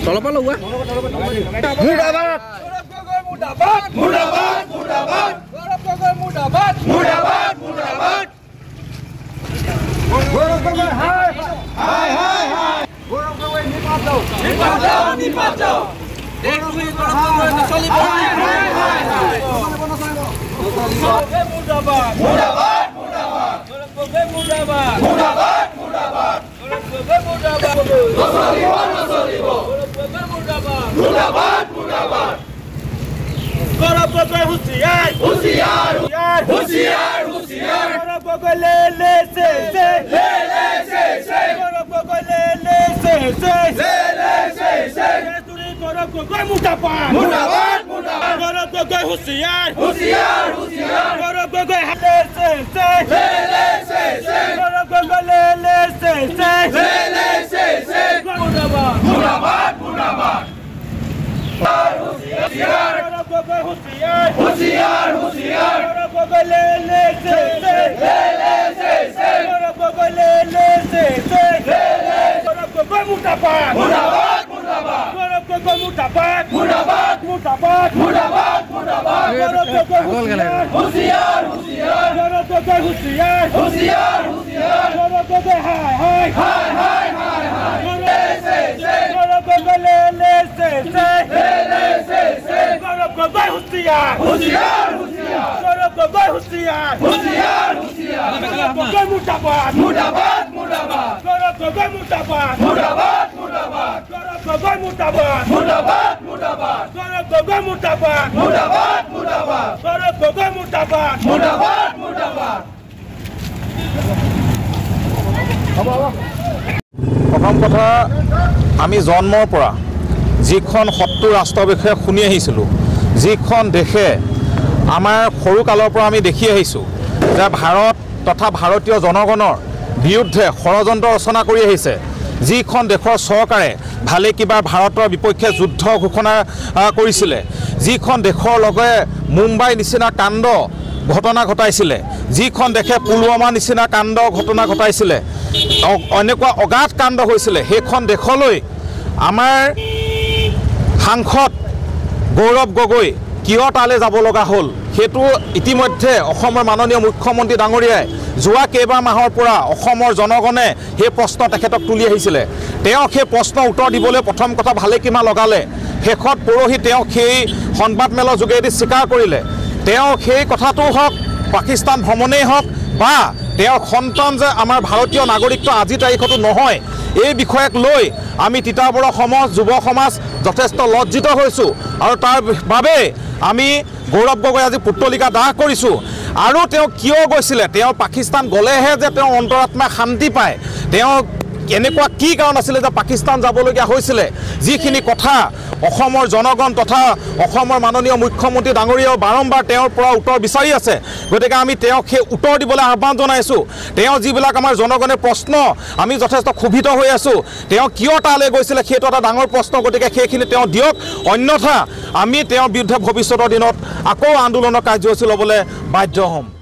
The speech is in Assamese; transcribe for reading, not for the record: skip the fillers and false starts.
তলপা লগোৱা প্ৰথম কথা আমি জন্মৰ পৰা যিখন শত্ৰু ৰাষ্ট্ৰৰ বিষয়ে শুনি আহিছিলোঁ, যিখন দেশে আমাৰ সৰুকালৰ পৰা আমি দেখি আহিছোঁ যে ভাৰত তথা ভাৰতীয় জনগণৰ বিৰুদ্ধে ষড়যন্ত্ৰ ৰচনা কৰি আহিছে, যিখন দেশৰ চৰকাৰে ভালে কিবা ভাৰতৰ বিপক্ষে যুদ্ধ ঘোষণা কৰিছিলে, যিখন দেশৰ লগে মুম্বাই নিচিনা কাণ্ড ঘটনা ঘটাইছিলে, যিখন দেশে পুলৱামা নিচিনা কাণ্ড ঘটনা ঘটাইছিলে, এনেকুৱা অগাধ কাণ্ড হৈছিলে, সেইখন দেশলৈ আমাৰ সাংসদ গৌৰৱ গগৈ কিয় তালৈ যাব লগা হ'ল সেইটো ইতিমধ্যে অসমৰ মাননীয় মুখ্যমন্ত্ৰী ডাঙৰীয়াই যোৱা কেইবা মাহৰ পৰা অসমৰ জনগণে সেই প্ৰশ্ন তেখেতক তুলি আহিছিলে। তেওঁ সেই প্ৰশ্নৰ উত্তৰ দিবলৈ প্ৰথম কথা ভালে কিমান লগালে, শেষত পৰহি তেওঁ সেই সংবাদমেলৰ যোগেদি স্বীকাৰ কৰিলে। তেওঁ সেই কথাটো হওক, পাকিস্তান ভ্ৰমণেই হওক বা তেওঁৰ সন্তান যে আমাৰ ভাৰতীয় নাগৰিকত্ব আজি তাৰিখতো নহয়, এই বিষয়ক লৈ আমি তিতাবৰ সমাজ যুৱ সমাজ যথেষ্ট লজ্জিত হৈছোঁ আৰু তাৰ বাবে আমি গৌৰৱ গগৈ আজি পুতলিকা দাহ কৰিছোঁ। আৰু তেওঁ কিয় গৈছিলে, তেওঁ পাকিস্তান গ'লেহে যে তেওঁ অন্তৰাত্মাই শান্তি পায়, তেওঁ এনেকুৱা কি কাৰণ আছিলে যে পাকিস্তান যাবলগীয়া হৈছিলে, যিখিনি কথা অসমৰ জনগণ তথা অসমৰ মাননীয় মুখ্যমন্ত্ৰী ডাঙৰীয়াও বাৰম্বাৰ তেওঁৰ পৰা উত্তৰ বিচাৰি আছে। গতিকে আমি তেওঁক সেই উত্তৰ দিবলৈ আহ্বান জনাইছোঁ। তেওঁ যিবিলাক আমাৰ জনগণে প্ৰশ্ন, আমি যথেষ্ট ক্ষোভিত হৈ আছোঁ, তেওঁ কিয় তালৈ গৈছিলে সেইটো এটা ডাঙৰ প্ৰশ্ন। গতিকে সেইখিনি তেওঁ দিয়ক, অন্যথা আমি তেওঁৰ বিৰুদ্ধে ভৱিষ্যতৰ দিনত আকৌ আন্দোলনৰ কাৰ্যসূচী ল'বলৈ বাধ্য হ'ম।